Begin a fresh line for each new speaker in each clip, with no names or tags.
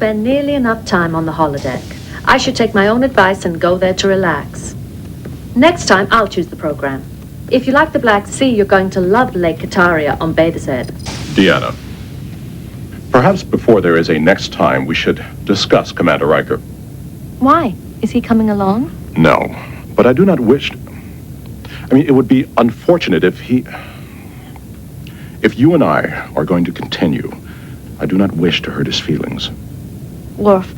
spend nearly enough time on the holodeck. I should take my own advice and go there to relax. Next time, I'll choose the program. If you like the Black Sea, you're going to love Lake Kataria on Badeshead.
Deanna, perhaps before there is a next time, we should discuss Commander Riker.
Why? Is he coming along?
No, but I do not wish... I mean, it would be unfortunate if he... If you and I are going to continue, I do not wish to hurt his feelings.
Worf,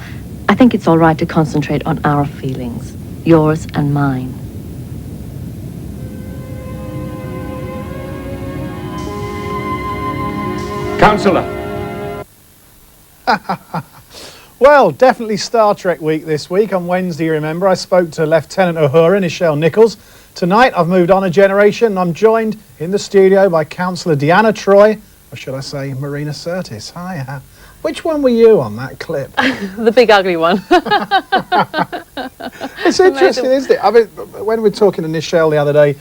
I think it's all right to concentrate on our feelings. Yours and mine.
Counselor.
Well, definitely Star Trek week this week. On Wednesday, you remember, I spoke to Lieutenant Uhura, Nichelle Nichols. Tonight, I've moved on a generation, and I'm joined in the studio by Councillor Deanna Troi, or should I say Marina Sirtis. Hi, which one were you on that clip?
The big ugly one.
It's interesting, isn't it? I mean, when we were talking to Nichelle the other day,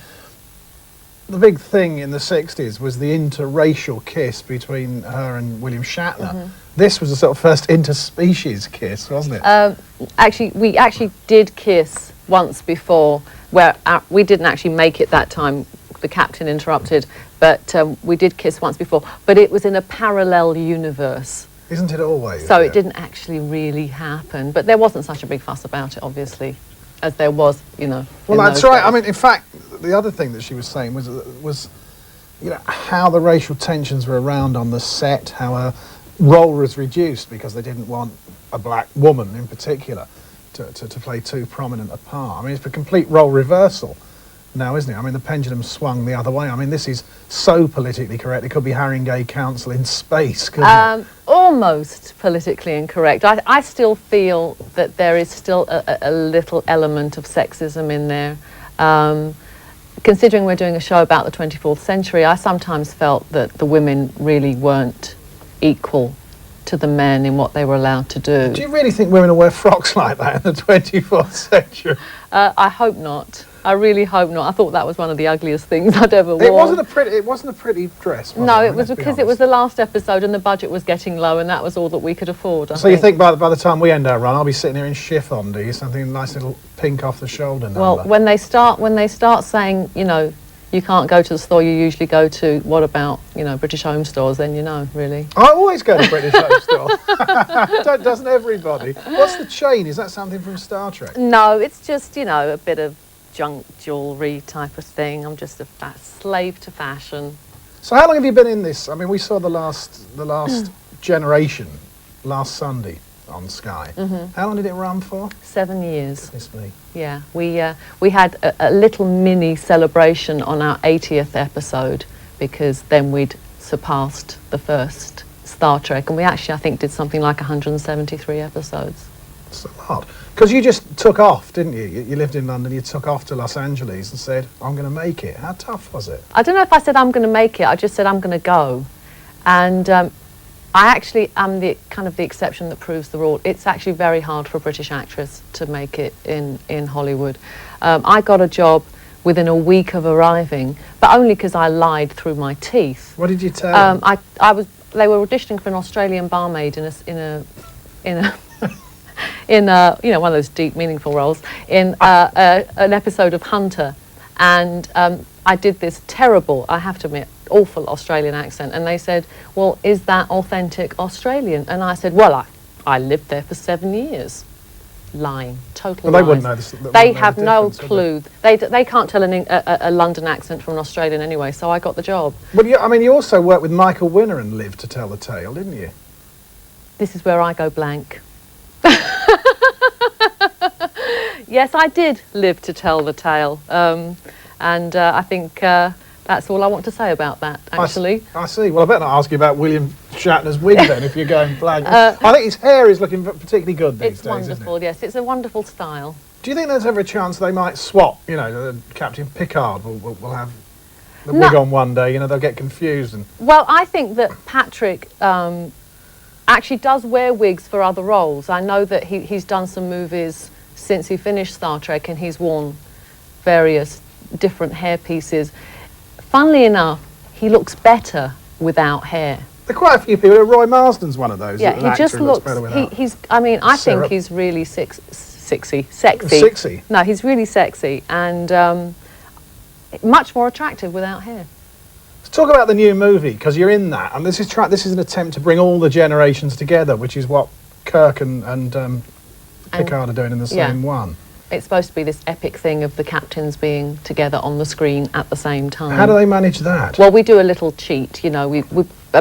the big thing in the 60s was the interracial kiss between her and William Shatner. Mm-hmm. This was the sort of first interspecies kiss, wasn't it?
We actually did kiss once before, where we didn't actually make it that time. The captain interrupted, but we did kiss once before. But it was in a parallel universe.
Isn't it always?
So it didn't actually really happen. But there wasn't such a big fuss about it, obviously, as there was, you know.
Well, that's right. I mean, in fact, the other thing that she was saying was, you know, how the racial tensions were around on the set, how her role was reduced because they didn't want a black woman in particular to play too prominent a part. I mean, it's a complete role reversal now, isn't it? I mean, the pendulum swung the other way. I mean, this is so politically correct. It could be Haringey Council in space, couldn't it?
Almost politically incorrect. I still feel that there is still a little element of sexism in there. Considering we're doing a show about the 24th century, I sometimes felt that the women really weren't equal to the men in what they were allowed to do.
Do you really think women will wear frocks like that in the 24th century?
I hope not. I really hope not. I thought that was one of the ugliest things I'd ever worn.
It wasn't a pretty dress, was
no,
it?
it was because it was the last episode and the budget was getting low, and that was all that we could afford.
So you think by the time we end our run, I'll be sitting here in chiffon, do you? Something nice little pink off the shoulder number.
Well, when they start saying, you know, you can't go to the store you usually go to, what about, you know, British Home Stores, then you know, really.
I always go to British Home Store. Doesn't everybody? What's the chain? Is that something from Star Trek?
No, it's just, you know, a bit of junk jewellery type of thing. I'm just a slave to fashion.
So how long have you been in this? I mean, we saw the last generation last Sunday on Sky. Mm-hmm. How long did it run for?
7 years.
Goodness me.
Yeah, we had a little mini celebration on our 80th episode because then we'd surpassed the first Star Trek, and we actually, I think, did something like 173 episodes.
That's a lot. Because you just took off, didn't you? You lived in London, you took off to Los Angeles and said, I'm going to make it. How tough was it?
I don't know if I said I'm going to make it, I just said I'm going to go. And I actually am the exception that proves the rule. It's actually very hard for a British actress to make it in Hollywood. I got a job within a week of arriving, but only because I lied through my teeth.
What did you tell them?
They were auditioning for an Australian barmaid in a you know, one of those deep, meaningful roles in an episode of Hunter, and I did this terrible, I have to admit, awful Australian accent, and they said, well, is that authentic Australian? And I said, well, I lived there for 7 years. Lying, total
well, they
lies.
wouldn't know this,
they have no clue. They can't tell a London accent from an Australian anyway, so I got the job.
Well, you also worked with Michael Winner and lived to tell the tale, didn't you?
This is where I go blank. Yes, I did live to tell the tale, and I think that's all I want to say about that, actually.
I see. Well, I better not ask you about William Shatner's wig then, if you're going blank. I think his hair is looking particularly good these days,
wonderful,
isn't it?
yes. It's a wonderful style.
Do you think there's ever a chance they might swap? You know, Captain Picard will have the wig on one day, you know, they'll get confused.
Well, I think that Patrick actually does wear wigs for other roles. I know that he's done some movies since he finished Star Trek, and he's worn various different hair pieces. Funnily enough, he looks better without hair.
There are quite a few people. Roy Marsden's one of those.
Yeah,
an
he
actor
just
who
looks.
better without
He's. I mean, I
syrup.
think he's really sexy.
Sexy?
No, he's really sexy and much more attractive without hair.
Let's talk about the new movie, because you're in that, and this is an attempt to bring all the generations together, which is what Kirk and Picard are doing in the same one.
It's supposed to be this epic thing of the captains being together on the screen at the same time.
How do they manage that?
Well, we do a little cheat, you know. We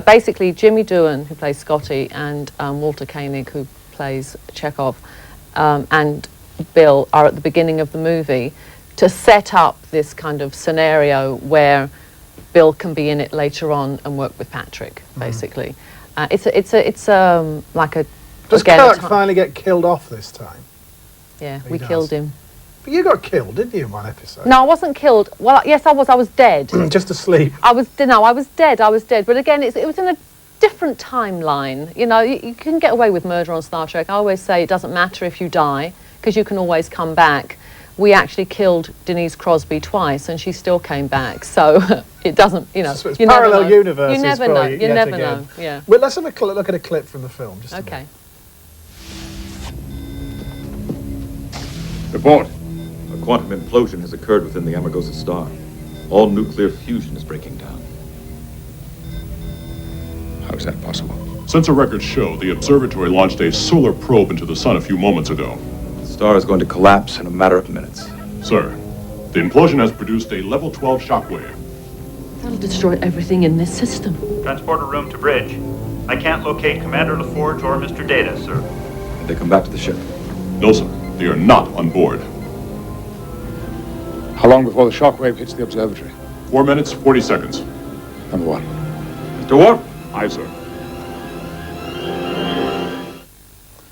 basically, Jimmy Doohan, who plays Scotty, and Walter Koenig, who plays Chekhov, and Bill are at the beginning of the movie to set up this kind of scenario where Bill can be in it later on and work with Patrick, basically. It's like a...
Does
again,
Kirk finally get killed off this time?
Yeah,
He
we
does.
killed him.
But you got killed, didn't you, in one episode?
No, I wasn't killed. Well, yes, I was. I was dead.
Just asleep.
I was dead. I was dead. But again, it was in a different timeline. You know, you can get away with murder on Star Trek. I always say it doesn't matter if you die, because you can always come back. We actually killed Denise Crosby twice, and she still came back. So it doesn't, you know.
So it's
you never
parallel
know.
universes.
You never
for
know.
You,
You
yet
never
again.
know. Yeah.
Well, let's have a look at a clip from the film. Just a
Okay.
minute.
Report. A quantum implosion has occurred within the Amargosa star. All nuclear fusion is breaking down.
How is that possible?
Sensor records show the observatory launched a solar probe into the sun a few moments ago.
The star is going to collapse in a matter of minutes.
Sir, the implosion has produced a level 12 shockwave.
That'll destroy everything in this system.
Transporter room to bridge. I can't locate Commander LaForge or Mr. Data, sir.
Did they come back to the ship?
No, sir. They are not on board.
How long before the shockwave hits the observatory?
4 minutes, 40 seconds.
Number one.
Mr. Worf?
Aye, sir.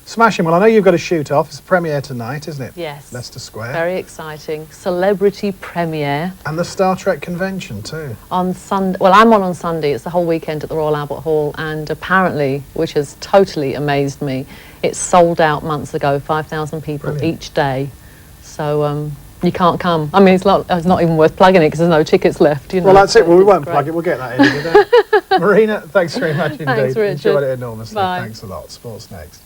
Smashing. Well, I know you've got to shoot off. It's a premiere tonight, isn't it?
Yes.
Leicester Square.
Very exciting. Celebrity premiere
And the Star Trek convention, too.
on Sunday. Well, I'm on Sunday. It's the whole weekend at the Royal Albert Hall, and apparently, which has totally amazed me, it's sold out months ago. 5,000 people
Brilliant.
each day. So you can't come. I mean, it's not even worth plugging it because there's no tickets left. You know.
Well, that's it.
So
Well, we
it's
won't
great.
plug it. We'll get that in. Marina, thanks very much indeed.
Thanks, Richard.
Enjoyed it enormously.
Bye.
Thanks a lot. Sports next.